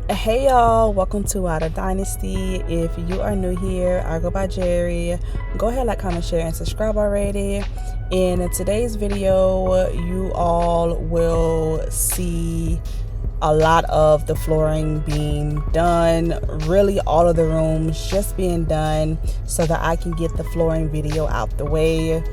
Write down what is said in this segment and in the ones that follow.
Hey y'all, welcome to Wilderdynasty. If you are new here, I go by Jerry. Go ahead, like, comment, share, and subscribe already. In today's video, you all will see a lot of the flooring being done, really all of the rooms just being done so that I can get the flooring video out the way.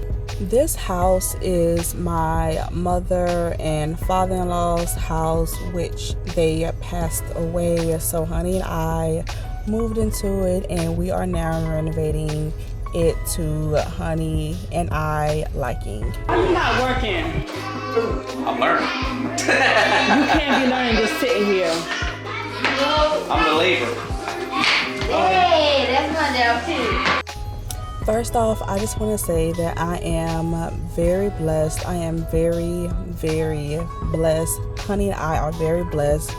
This house is my mother and father-in-law's house, which they passed away. So honey and I moved into it, and we are now renovating it to honey and I liking. Why you not working? I'm learning. You can't be learning just sitting here. I'm the labor. Hey, that's my job too. First off, I just want to say that I am very blessed. I am very, very blessed. Honey and I are very blessed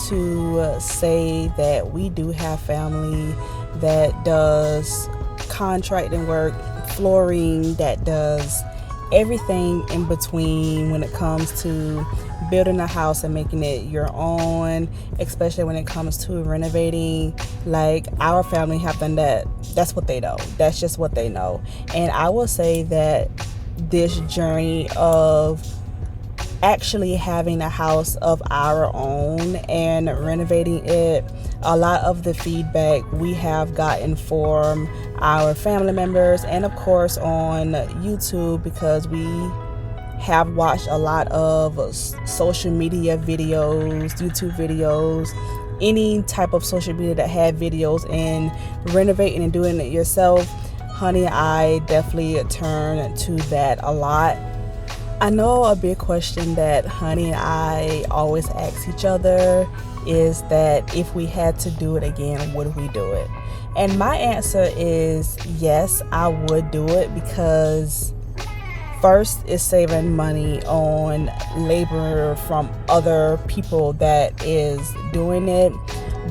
to say that we do have family that does contracting work, flooring, that does everything in between when it comes to building a house and making it your own, especially when it comes to renovating. Like, our family have done that. That's what they know. That's just what they know. And I will say that this journey of actually having a house of our own and renovating it, a lot of the feedback we have gotten from our family members and of course on YouTube, because we have watched a lot of social media videos, YouTube videos, any type of social media that had videos in renovating and doing it yourself. Honey, I definitely turn to that a lot. I know a big question that honey and I always ask each other is that if we had to do it again, would we do it? And my answer is yes, I would do it, because first, it's saving money on labor from other people that is doing it.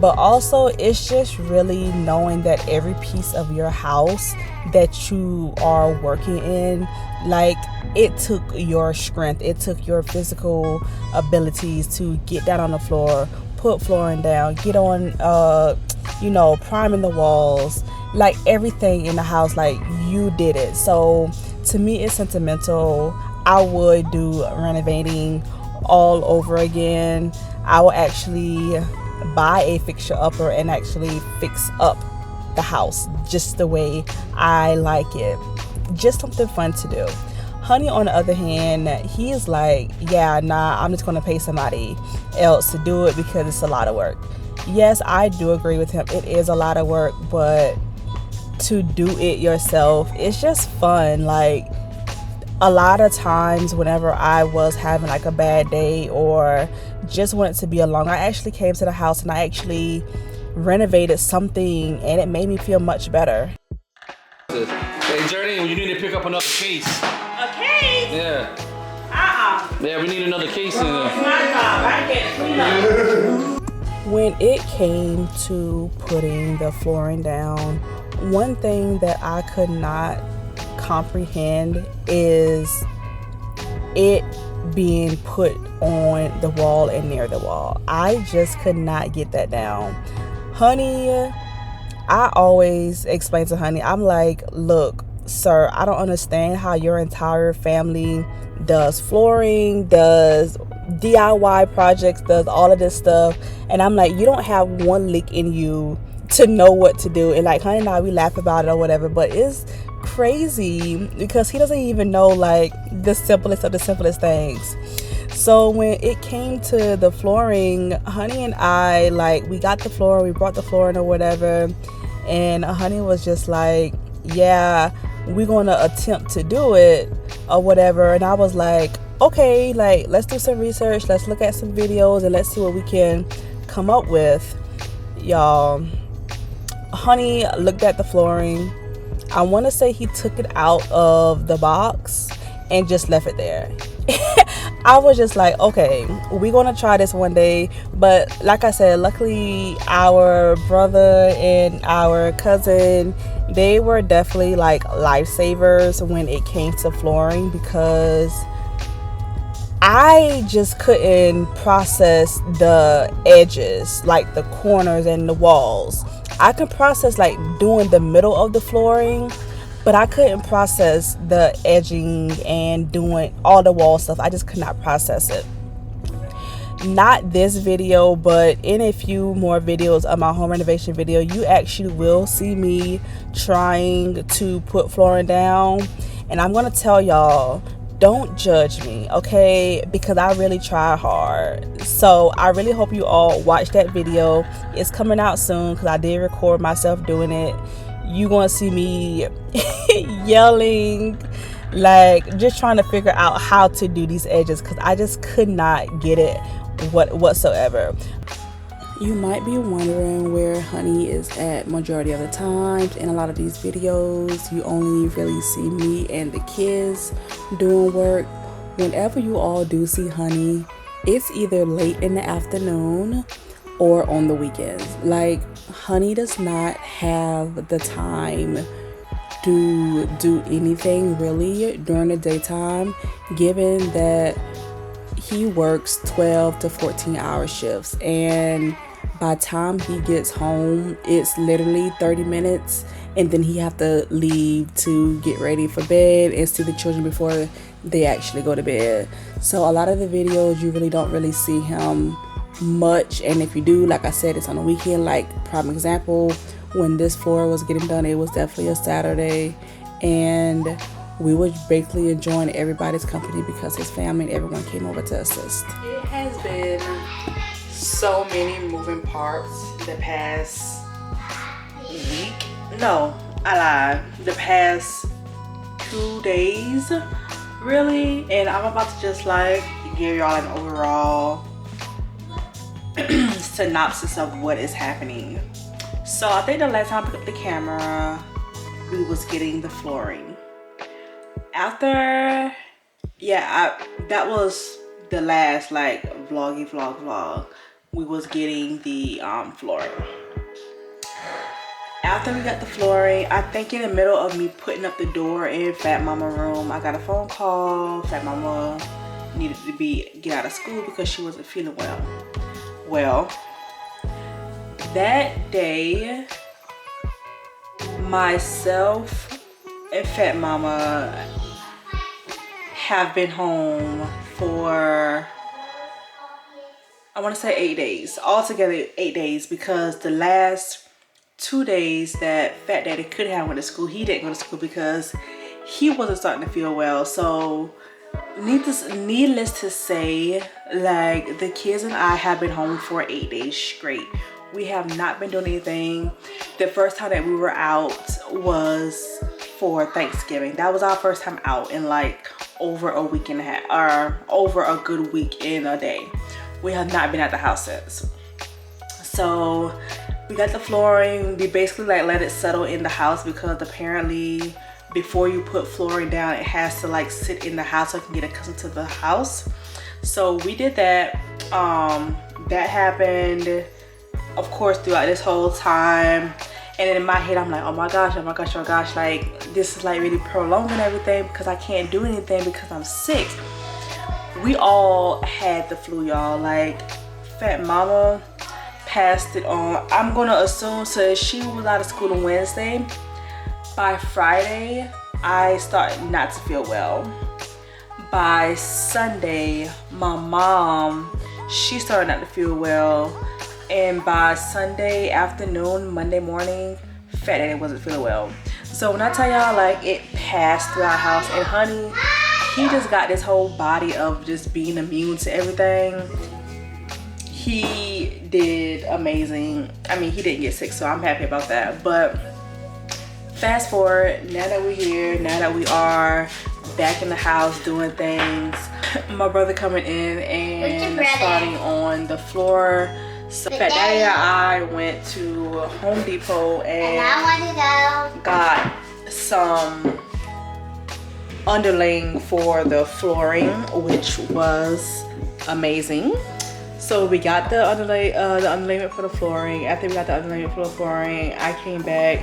But also, it's just really knowing that every piece of your house that you are working in, like, it took your strength, it took your physical abilities to get down on the floor, put flooring down, get on, priming the walls, like everything in the house, like you did it. So to me, it's sentimental. I would do renovating all over again. I will actually buy a fixture upper and actually fix up the house just the way I like it. Just something fun to do. Honey, on the other hand, he is like, yeah, nah, I'm just going to pay somebody else to do it because it's a lot of work. Yes, I do agree with him. It is a lot of work, but to do it yourself, it's just fun. Like, a lot of times whenever I was having like a bad day or just wanted to be alone, I actually came to the house and I actually renovated something, and it made me feel much better. Hey, Jordan, you need to pick up another case. A case? Yeah. Yeah, we need another case in there. It's my job. I can't clean up. When it came to putting the flooring down, one thing that I could not comprehend is it being put on the wall and near the wall. I just could not get that down. Honey, I always explain to honey, I'm like, look, sir, I don't understand how your entire family does flooring, does DIY projects, does all of this stuff, and I'm like, you don't have one lick in you to know what to do. And like, honey and I, we laugh about it or whatever, but it's crazy because he doesn't even know like the simplest of the simplest things. So when it came to the flooring, honey and I, like, we got the floor, we brought the flooring or whatever, and honey was just like, yeah, we're gonna attempt to do it or whatever. And I was like, okay, like, let's do some research, let's look at some videos, and let's see what we can come up with. Y'all, honey looked at the flooring. I want to say he took it out of the box and just left it there. I was just like, okay, we're gonna try this one day. But like I said, luckily our brother and our cousin, they were definitely like lifesavers when it came to flooring, because I just couldn't process the edges, like the corners and the walls. I can process like doing the middle of the flooring, but I couldn't process the edging and doing all the wall stuff. I just could not process it. Not this video, but in a few more videos of my home renovation video, you actually will see me trying to put flooring down. And I'm gonna tell y'all, don't judge me, okay? Because I really try hard. So I really hope you all watch that video. It's coming out soon because I did record myself doing it. You gonna see me yelling, like just trying to figure out how to do these edges, because I just could not get it whatsoever. You might be wondering where Honey is at majority of the times. In a lot of these videos, you only really see me and the kids doing work. Whenever you all do see Honey, it's either late in the afternoon or on the weekends. Like, Honey does not have the time to do anything really during the daytime, given that he works 12 to 14 hour shifts, and by the time he gets home it's literally 30 minutes, and then he have to leave to get ready for bed and see the children before they actually go to bed. So a lot of the videos you really don't really see him much, and if you do, like I said, it's on the weekend. Like, prime example, when this floor was getting done, it was definitely a Saturday, and we were basically enjoying everybody's company because his family and everyone came over to assist. It has been so many moving parts the past week. No, I lied. The past 2 days, really. And I'm about to just like give y'all an overall synopsis of what is happening. So I think the last time I picked up the camera, we was getting the flooring. After, that was the last like vlog. We was getting the flooring. After we got the flooring, I think in the middle of me putting up the door in Fat Mama room, I got a phone call. Fat Mama needed to get out of school because she wasn't feeling well. Well, that day, myself and Fat Mama have been home for, I want to say 8 days. Altogether 8 days, because the last 2 days that Fat Daddy could have went to school, he didn't go to school because he wasn't starting to feel well. So needless to say, like, the kids and I have been home for 8 days straight. We have not been doing anything. The first time that we were out was for Thanksgiving. That was our first time out in like over a week and a half, or over a good week and a day. We have not been at the house since. So we got the flooring. We basically like let it settle in the house, because apparently before you put flooring down, it has to like sit in the house so it can get accustomed to the house. So we did that. That happened, of course, throughout this whole time. And then in my head, I'm like, oh my gosh, like, this is like really prolonging everything because I can't do anything because I'm sick. We all had the flu, y'all. Like, Fat Mama passed it on. I'm gonna assume, so she was out of school on Wednesday. By Friday, I started not to feel well. By Sunday, my mom, she started not to feel well. And by Sunday afternoon, Monday morning, Fat Daddy wasn't feeling well. So when I tell y'all, like, it passed through our house, and Honey, he just got this whole body of just being immune to everything. He did amazing. I mean, he didn't get sick, so I'm happy about that. But fast forward, now that we're here, now that we are back in the house doing things, my brother coming in and starting on the floor. So Fat Daddy and I went to Home Depot and got some underlaying for the flooring, which was amazing. So we got the underlayment for the flooring. After we got the underlayment for the flooring, I came back.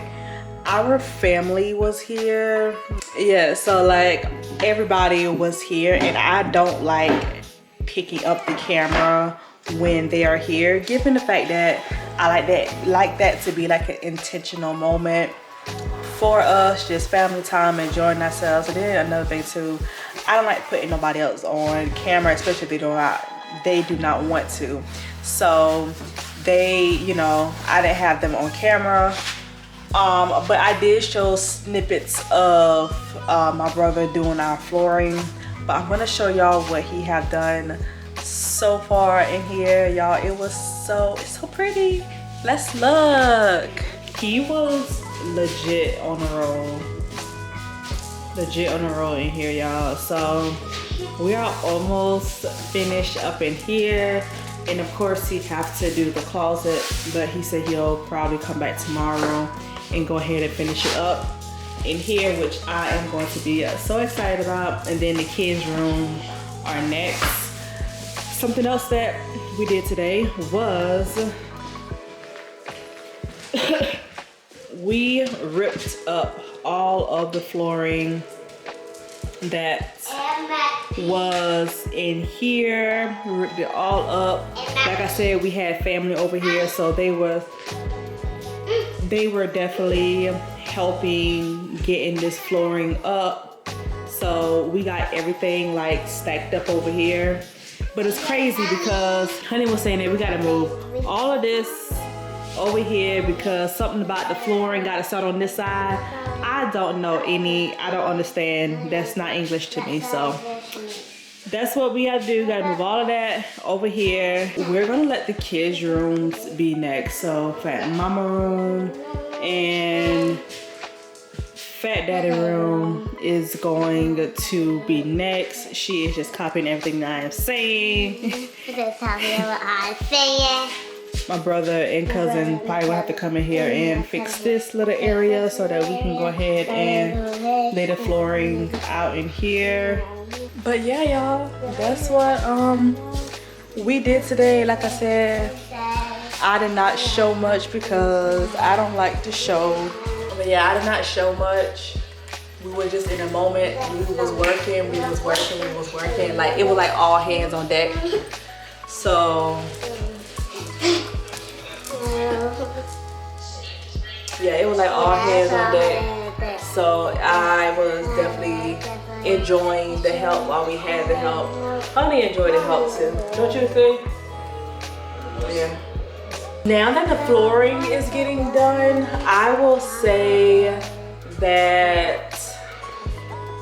Our family was here. Yeah, so like everybody was here, and I don't like picking up the camera when they are here, given the fact that I like that to be like an intentional moment for us, just family time, enjoying ourselves. And then another thing too, I don't like putting nobody else on camera, especially if they do not want to. So they, you know, I didn't have them on camera, but I did show snippets of my brother doing our flooring. But I'm gonna show y'all what he have done so far in here, y'all. It's so pretty. Let's look. He was legit on the roll in here, y'all. So we are almost finished up in here, and of course he have to do the closet, but he said he'll probably come back tomorrow and go ahead and finish it up in here, which I am going to be so excited about. And then the kids room are next. Something else that we did today was we ripped up all of the flooring that was in here. We ripped it all up. Like I said, we had family over here, so they were definitely helping getting this flooring up. So we got everything like stacked up over here. But it's crazy because Honey was saying that we gotta move all of this over here because something about the flooring gotta start on this side. I don't understand. That's not English to me. So that's what we gotta do. Gotta move all of that over here. We're gonna let the kids' rooms be next. So Fat Mama room and Fat Daddy room is going to be next. She is just copying everything that I am saying. My brother and cousin probably will have to come in here and fix this little area so that we can go ahead and lay the flooring out in here. But yeah, y'all, that's what we did today. Like I said, I did not show much because I don't like to show. But yeah, I did not show much. We were just in a moment. We was working. Like it was like all hands on deck. So yeah, it was like all hands on deck. So I was definitely enjoying the help while we had the help. Honey enjoyed the help too, don't you think? Yeah. Now that the flooring is getting done, I will say that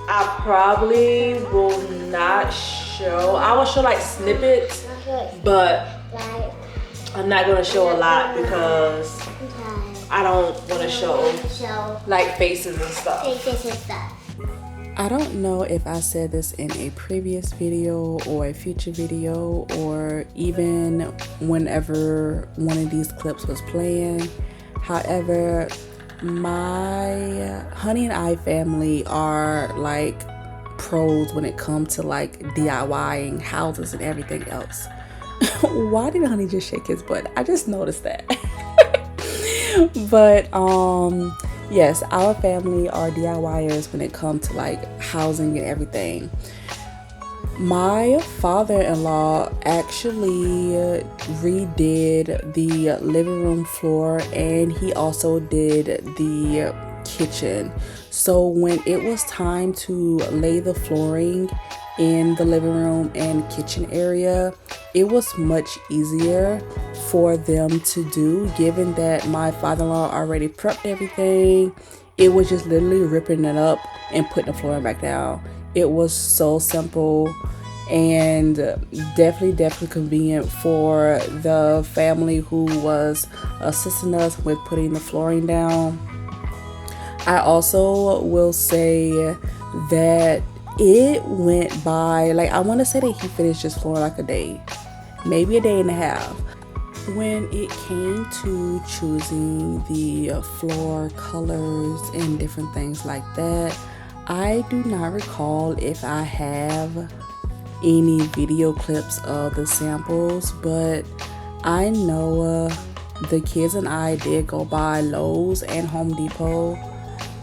I probably will not show. I will show like snippets, but I'm not gonna show a lot because I don't want to show like faces and stuff. I don't know if I said this in a previous video or a future video or even whenever one of these clips was playing. However, my Honey and I family are like pros when it comes to like DIYing houses and everything else. Why did Honey just shake his butt? I just noticed that. But yes, our family are DIYers when it comes to like housing and everything. My father-in-law actually redid the living room floor, and he also did the kitchen. So when it was time to lay the flooring in the living room and kitchen area, it was much easier for them to do, given that my father-in-law already prepped everything. It was just literally ripping it up and putting the flooring back down. It was so simple and definitely convenient for the family who was assisting us with putting the flooring down. I also will say that it went by, like, I want to say that he finished his floor like a day, maybe a day and a half. When it came to choosing the floor colors and different things like that, I do not recall if I have any video clips of the samples, but I know the kids and I did go by Lowe's and Home Depot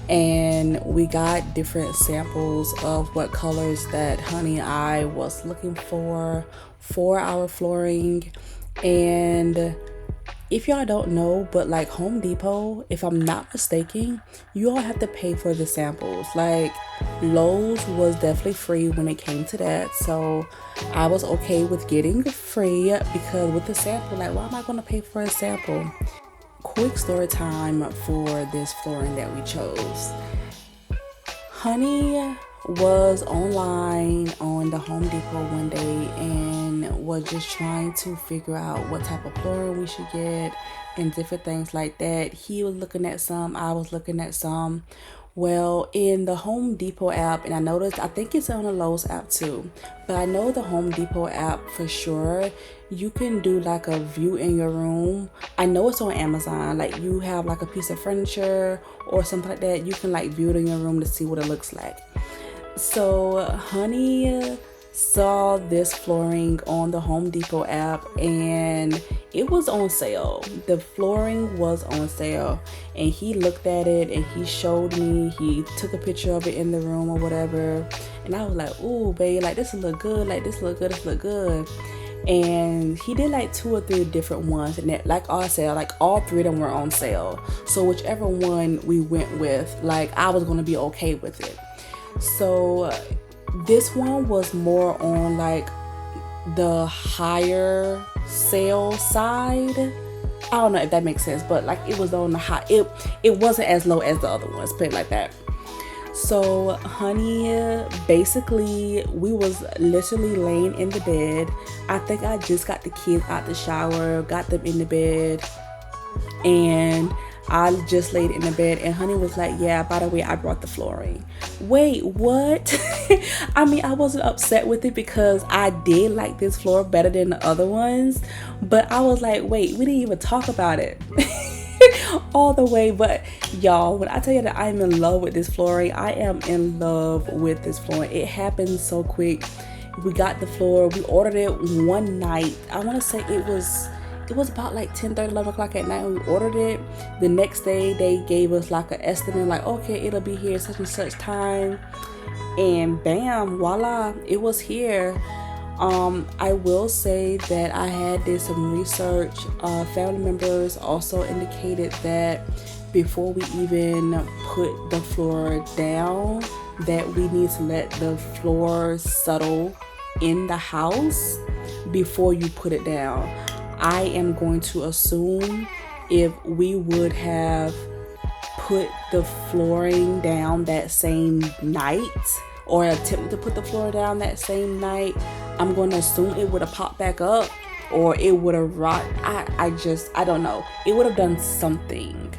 and we got different samples of what colors that Honey and I was looking for our flooring. And if y'all don't know, but like Home Depot, if I'm not mistaken, you all have to pay for the samples. Like Lowe's was definitely free when it came to that, so I was okay with getting free, because with the sample, like, why am I going to pay for a sample? Quick story time for this flooring that we chose. Honey was online on the Home Depot one day and was just trying to figure out what type of flooring we should get and different things like that. He was looking at some, I was looking at some. Well, in the Home Depot app, and I noticed, I think it's on the Lowe's app too, but I know the Home Depot app for sure, you can do like a view in your room. I know it's on Amazon, like you have like a piece of furniture or something like that, you can like view it in your room to see what it looks like. So Honey saw this flooring on the Home Depot app and it was on sale. The flooring was on sale, and he looked at it and he showed me, he took a picture of it in the room or whatever, and I was like, ooh babe, like this look good, like this look good, this look good. And he did like 2 or 3 different ones, and that, like on sale, like all 3 of them were on sale. So whichever one we went with, like I was gonna be okay with it. So this one was more on like the higher sale side. I don't know if that makes sense, but like it was on the high, it wasn't as low as the other ones, put it like that. So Honey, basically we was literally laying in the bed. I think I just got the kids out the shower, got them in the bed, and I just laid in the bed, and Honey was like, yeah, by the way, I brought the flooring. Wait, what? I mean, I wasn't upset with it because I did like this floor better than the other ones, but I was like, wait, we didn't even talk about it all the way. But y'all, when I tell you that I'm in love with this flooring, I am in love with this flooring. It happened so quick. We got the floor, we ordered it one night. I want to say it was about like 10:30, 11 o'clock at night when we ordered it. The next day they gave us like an estimate, like, okay, it'll be here such and such time, and bam, voila, it was here. I will say that I had did some research. Family members also indicated that before we even put the floor down, that we need to let the floor settle in the house before you put it down. I am going to assume if we would have put the flooring down that same night, or attempted to put the floor down that same night, I'm going to assume it would have popped back up, or it would have rot. I don't know. It would have done something.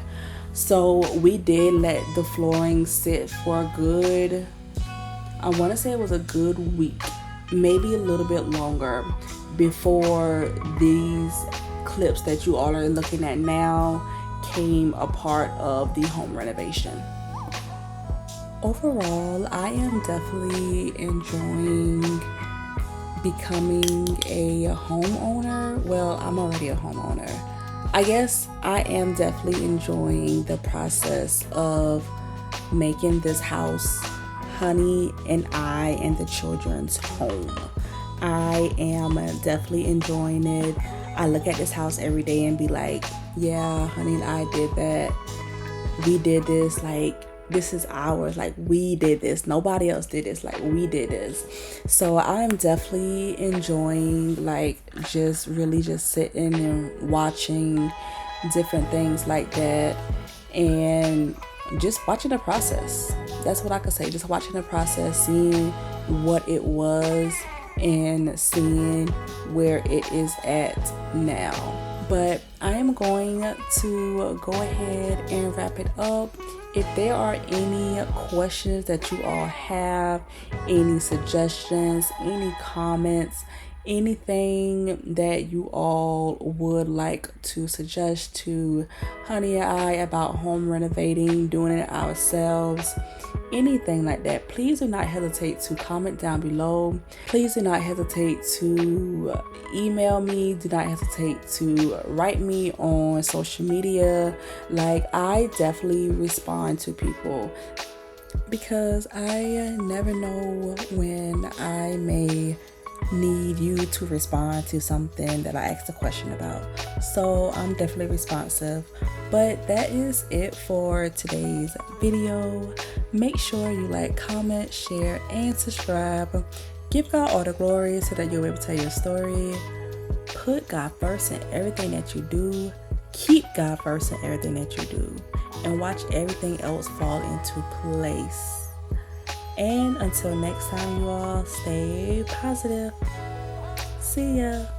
So we did let the flooring sit for a good, I want to say it was a good week, maybe a little bit longer, before these clips that you all are looking at now came a part of the home renovation. Overall, I am definitely enjoying becoming a homeowner. Well, I'm already a homeowner. I guess I am definitely enjoying the process of making this house Honey and I and the children's home. I am definitely enjoying it. I look at this house every day and be like, yeah, Honey and I did that. We did this, like, this is ours. Like, we did this. Nobody else did this. Like, we did this. So I'm definitely enjoying, like, just really just sitting and watching different things like that, and just watching the process. That's what I could say. Just watching the process, seeing what it was and seeing where it is at now. But I am going to go ahead and wrap it up. If there are any questions that you all have, any suggestions, any comments, anything that you all would like to suggest to Honey and I about home renovating, doing it ourselves, anything like that, please do not hesitate to comment down below. Please do not hesitate to email me. Do not hesitate to write me on social media. Like, I definitely respond to people because I never know when I may need you to respond to something that I asked a question about. So I'm definitely responsive. But that is it for today's video. Make sure you like, comment, share, and subscribe. Give God all the glory so that you'll be able to tell your story. Put God first in everything that you do. Keep God first in everything that you do. And watch everything else fall into place. And until next time, you all, stay positive. See ya.